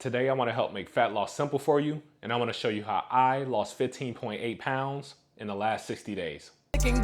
Today I want to help make fat loss simple for you, and I want to show you how I lost 15.8 pounds in the last 60 days. There's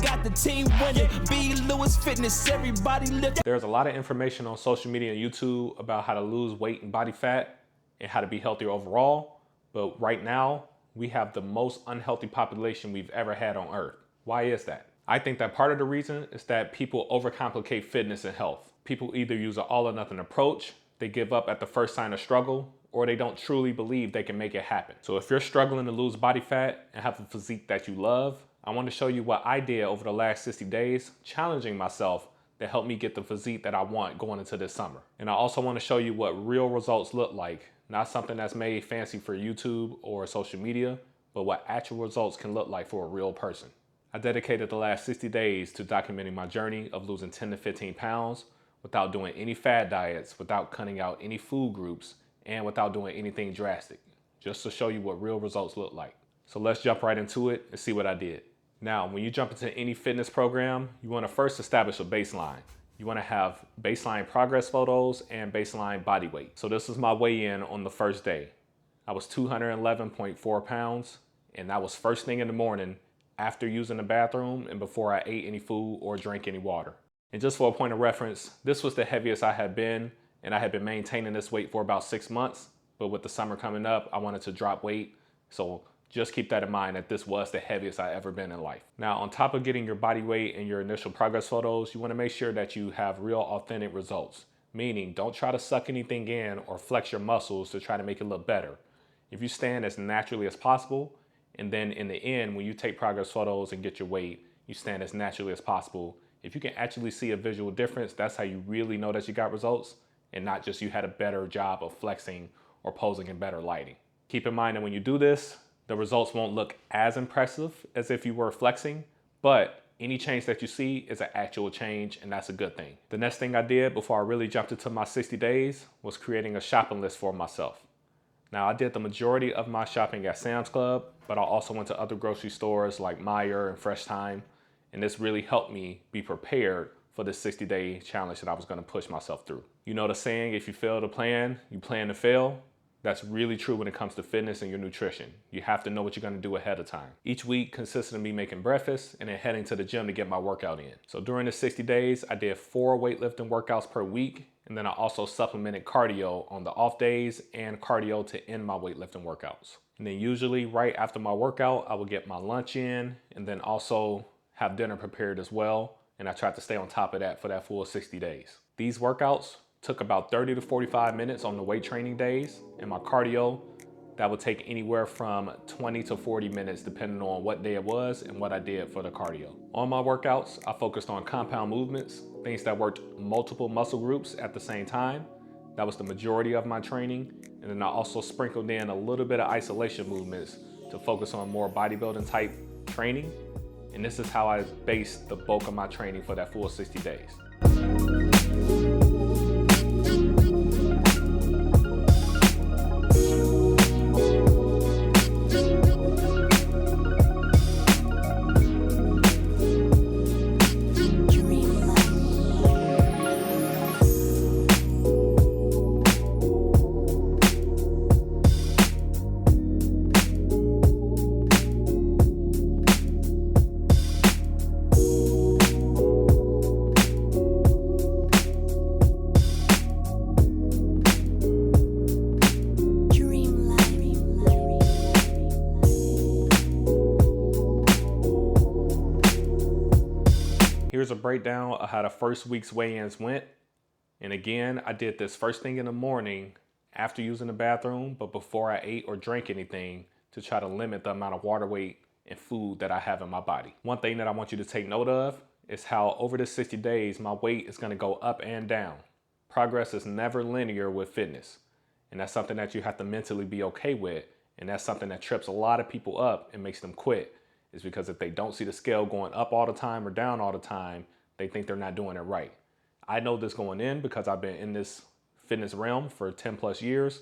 a lot of information on social media and YouTube about how to lose weight and body fat and how to be healthier overall, but right now we have the most unhealthy population we've ever had on earth. Why is that? I think that part of the reason is that people overcomplicate fitness and health. People either use an all or nothing approach, they give up at the first sign of struggle, or they don't truly believe they can make it happen. So if you're struggling to lose body fat and have a physique that you love, I want to show you what I did over the last 60 days, challenging myself to help me get the physique that I want going into this summer. And I also want to show you what real results look like, not something that's made fancy for YouTube or social media, but what actual results can look like for a real person. I dedicated the last 60 days to documenting my journey of losing 10 to 15 pounds without doing any fad diets, without cutting out any food groups, and without doing anything drastic, just to show you what real results look like. So let's jump right into it and see what I did. Now, when you jump into any fitness program, you want to first establish a baseline. You want to have baseline progress photos and baseline body weight. So this is my weigh-in on the first day. I was 211.4 pounds, and that was first thing in the morning after using the bathroom and before I ate any food or drank any water. And just for a point of reference, this was the heaviest I had been, and I had been maintaining this weight for about 6 months, but with the summer coming up, I wanted to drop weight. So just keep that in mind that this was the heaviest I ever been in life. Now, on top of getting your body weight and your initial progress photos, you want to make sure that you have real authentic results. Meaning, don't try to suck anything in or flex your muscles to try to make it look better. If you stand as naturally as possible, and then in the end, when you take progress photos and get your weight, you stand as naturally as possible. If you can actually see a visual difference, that's how you really know that you got results, and not just you had a better job of flexing or posing in better lighting. Keep in mind that when you do this, the results won't look as impressive as if you were flexing, but any change that you see is an actual change, and that's a good thing. The next thing I did before I really jumped into my 60 days was creating a shopping list for myself. Now, I did the majority of my shopping at Sam's Club, but I also went to other grocery stores like Meijer and Fresh Time, and this really helped me be prepared for this 60-day challenge that I was going to push myself through. You know the saying, if you fail to plan, you plan to fail? That's really true when it comes to fitness and your nutrition. You have to know what you're going to do ahead of time. Each week consisted of me making breakfast and then heading to the gym to get my workout in. So during the 60 days, I did 4 weightlifting workouts per week, and then I also supplemented cardio on the off days and cardio to end my weightlifting workouts. And then usually right after my workout, I would get my lunch in and then also have dinner prepared as well. And I tried to stay on top of that for that full 60 days. These workouts took about 30 to 45 minutes on the weight training days, and my cardio, that would take anywhere from 20 to 40 minutes depending on what day it was and what I did for the cardio. On my workouts, I focused on compound movements, things that worked multiple muscle groups at the same time. That was the majority of my training. And then I also sprinkled in a little bit of isolation movements to focus on more bodybuilding type training. And this is how I based the bulk of my training for that full 60 days. Here's a breakdown of how the first week's weigh-ins went. And again, I did this first thing in the morning after using the bathroom, but before I ate or drank anything to try to limit the amount of water weight and food that I have in my body. One thing that I want you to take note of is how over the 60 days, my weight is gonna go up and down. Progress is never linear with fitness. And that's something that you have to mentally be okay with. And that's something that trips a lot of people up and makes them quit. Is because if they don't see the scale going up all the time or down all the time, they think they're not doing it right. I know this going in because I've been in this fitness realm for 10 plus years,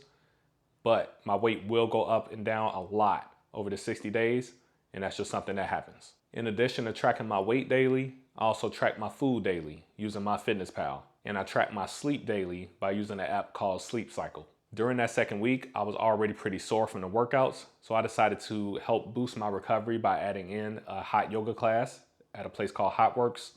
but my weight will go up and down a lot over the 60 days, and that's just something that happens. In addition to tracking my weight daily, I also track my food daily using MyFitnessPal, and I track my sleep daily by using an app called Sleep Cycle. During that second week, I was already pretty sore from the workouts, so I decided to help boost my recovery by adding in a hot yoga class at a place called Hot Works.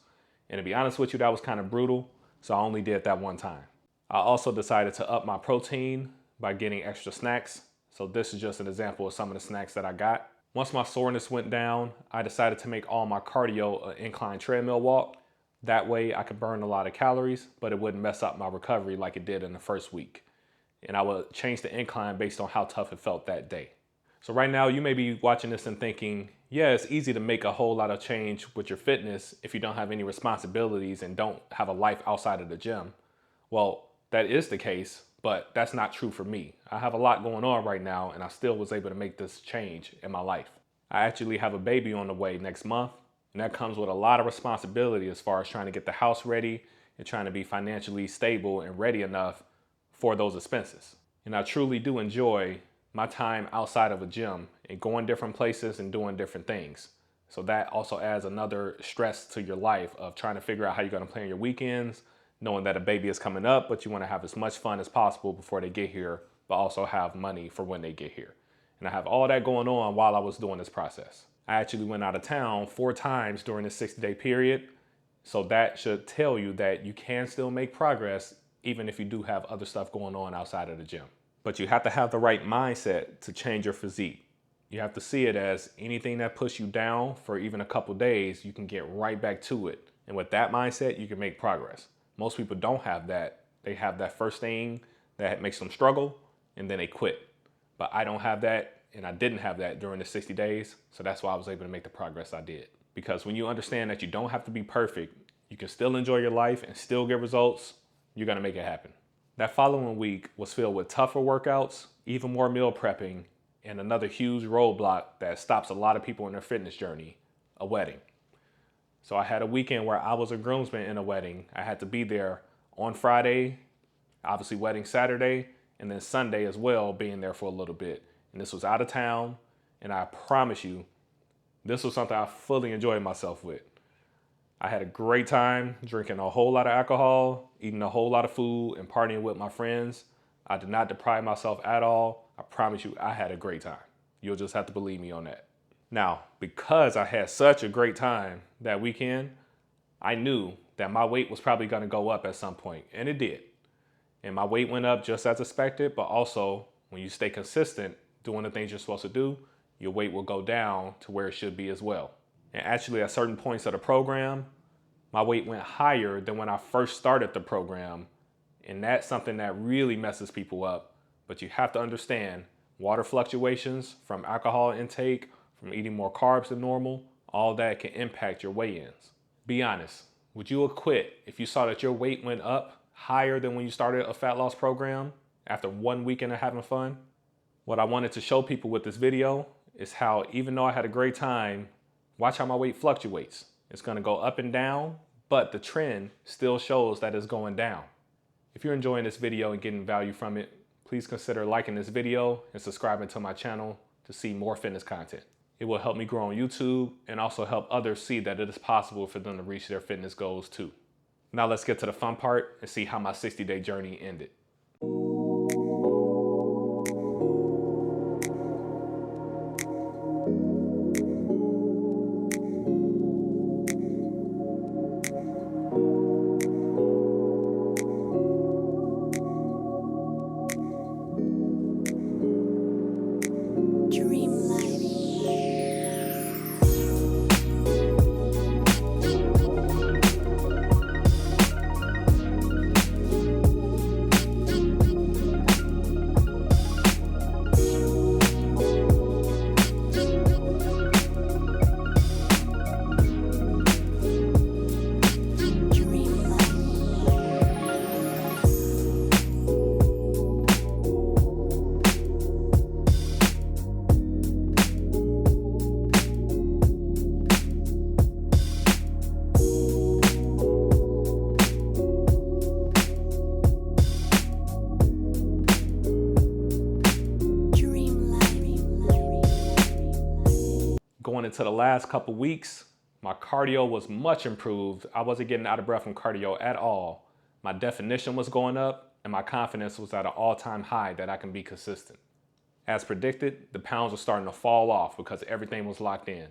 And to be honest with you, that was kind of brutal, so I only did that one time. I also decided to up my protein by getting extra snacks. So this is just an example of some of the snacks that I got. Once my soreness went down, I decided to make all my cardio an incline treadmill walk. That way I could burn a lot of calories, but it wouldn't mess up my recovery like it did in the first week. And I would change the incline based on how tough it felt that day. So right now you may be watching this and thinking, yeah, it's easy to make a whole lot of change with your fitness if you don't have any responsibilities and don't have a life outside of the gym. Well, that is the case, but that's not true for me. I have a lot going on right now and I still was able to make this change in my life. I actually have a baby on the way next month, and that comes with a lot of responsibility as far as trying to get the house ready and trying to be financially stable and ready enough for those expenses. And I truly do enjoy my time outside of a gym and going different places and doing different things. So that also adds another stress to your life of trying to figure out how you're going to plan your weekends, knowing that a baby is coming up, but you want to have as much fun as possible before they get here, but also have money for when they get here. And I have all that going on while I was doing this process. I actually went out of town 4 times during this 60-day period. So that should tell you that you can still make progress even if you do have other stuff going on outside of the gym. But you have to have the right mindset to change your physique. You have to see it as anything that pushes you down for even a couple days, you can get right back to it. And with that mindset, you can make progress. Most people don't have that. They have that first thing that makes them struggle and then they quit. But I don't have that, and I didn't have that during the 60 days. So that's why I was able to make the progress I did. Because when you understand that you don't have to be perfect, you can still enjoy your life and still get results, you're gonna make it happen. That following week was filled with tougher workouts, even more meal prepping, and another huge roadblock that stops a lot of people in their fitness journey, a wedding. So I had a weekend where I was a groomsman in a wedding. I had to be there on Friday, obviously wedding Saturday, and then Sunday as well, being there for a little bit. And this was out of town, and I promise you, this was something I fully enjoyed myself with. I had a great time drinking a whole lot of alcohol, eating a whole lot of food, and partying with my friends. I did not deprive myself at all. I promise you, I had a great time. You'll just have to believe me on that. Now, because I had such a great time that weekend, I knew that my weight was probably gonna go up at some point, and it did. And my weight went up just as expected, but also when you stay consistent doing the things you're supposed to do, your weight will go down to where it should be as well. And actually at certain points of the program, my weight went higher than when I first started the program. And that's something that really messes people up. But you have to understand water fluctuations from alcohol intake, from eating more carbs than normal, all that can impact your weigh-ins. Be honest, would you have quit if you saw that your weight went up higher than when you started a fat loss program after 1 weekend of having fun? What I wanted to show people with this video is how even though I had a great time, watch how my weight fluctuates. It's gonna go up and down, but the trend still shows that it's going down. If you're enjoying this video and getting value from it, please consider liking this video and subscribing to my channel to see more fitness content. It will help me grow on YouTube and also help others see that it is possible for them to reach their fitness goals too. Now let's get to the fun part and see how my 60-day journey ended. Going into the last couple weeks, my cardio was much improved. I wasn't getting out of breath from cardio at all. My definition was going up, and my confidence was at an all-time high that I can be consistent. As predicted, the pounds were starting to fall off because everything was locked in.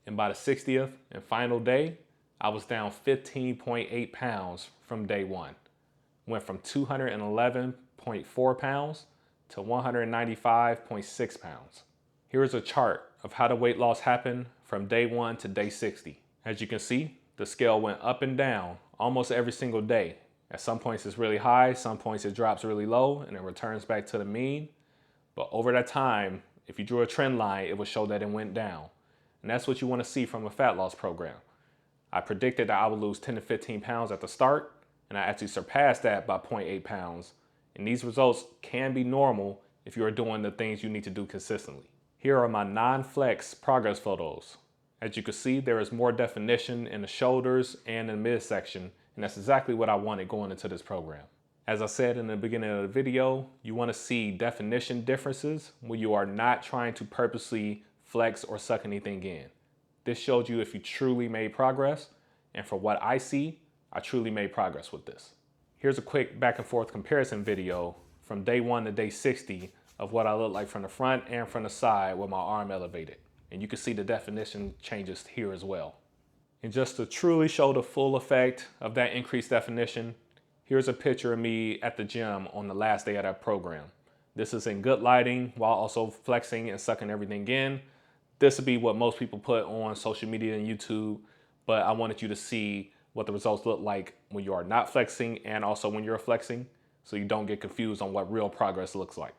And by the 60th and final day, I was down 15.8 pounds from day one. Went from 211.4 pounds to 195.6 pounds. Here is a chart of how the weight loss happened from day one to day 60. As you can see, the scale went up and down almost every single day. At some points it's really high, some points it drops really low, and it returns back to the mean. But over that time, if you drew a trend line, it would show that it went down. And that's what you want to see from a fat loss program. I predicted that I would lose 10 to 15 pounds at the start, and I actually surpassed that by 0.8 pounds. And these results can be normal if you are doing the things you need to do consistently. Here are my non-flex progress photos. As you can see, there is more definition in the shoulders and in the midsection, and that's exactly what I wanted going into this program. As I said in the beginning of the video, you want to see definition differences when you are not trying to purposely flex or suck anything in. This showed you if you truly made progress, and for what I see, I truly made progress with this. Here's a quick back and forth comparison video from day 1 to day 60 of what I look like from the front and from the side with my arm elevated. And you can see the definition changes here as well. And just to truly show the full effect of that increased definition, here's a picture of me at the gym on the last day of that program. This is in good lighting while also flexing and sucking everything in. This would be what most people put on social media and YouTube, but I wanted you to see what the results look like when you are not flexing and also when you're flexing, so you don't get confused on what real progress looks like.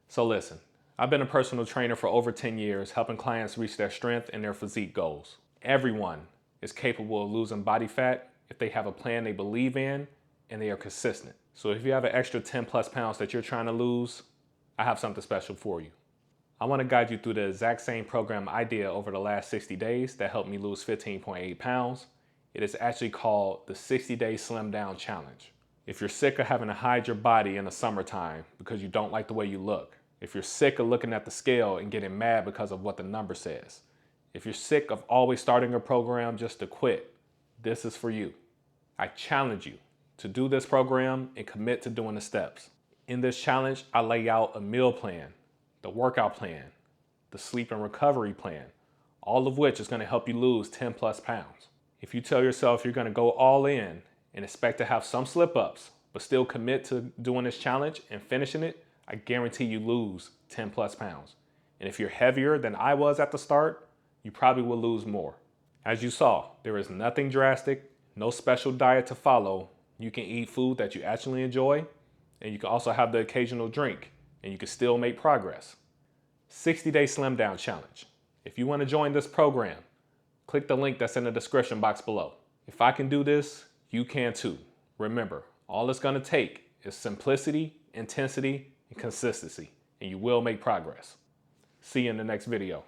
So listen, I've been a personal trainer for over 10 years, helping clients reach their strength and their physique goals. Everyone is capable of losing body fat if they have a plan they believe in and they are consistent. So if you have an extra 10 plus pounds that you're trying to lose, I have something special for you. I want to guide you through the exact same program I did over the last 60 days that helped me lose 15.8 pounds. It is actually called the 60-Day Slim Down Challenge. If you're sick of having to hide your body in the summertime because you don't like the way you look, if you're sick of looking at the scale and getting mad because of what the number says, if you're sick of always starting a program just to quit, this is for you. I challenge you to do this program and commit to doing the steps. In this challenge, I lay out a meal plan, the workout plan, the sleep and recovery plan, all of which is going to help you lose 10 plus pounds. If you tell yourself you're going to go all in and expect to have some slip-ups, but still commit to doing this challenge and finishing it, I guarantee you lose 10 plus pounds. And if you're heavier than I was at the start, you probably will lose more. As you saw, there is nothing drastic, no special diet to follow. You can eat food that you actually enjoy, and you can also have the occasional drink, and you can still make progress. 60-Day Slim Down Challenge. If you want to join this program, click the link that's in the description box below. If I can do this, you can too. Remember, all it's going to take is simplicity, intensity, and consistency, and you will make progress. See you in the next video.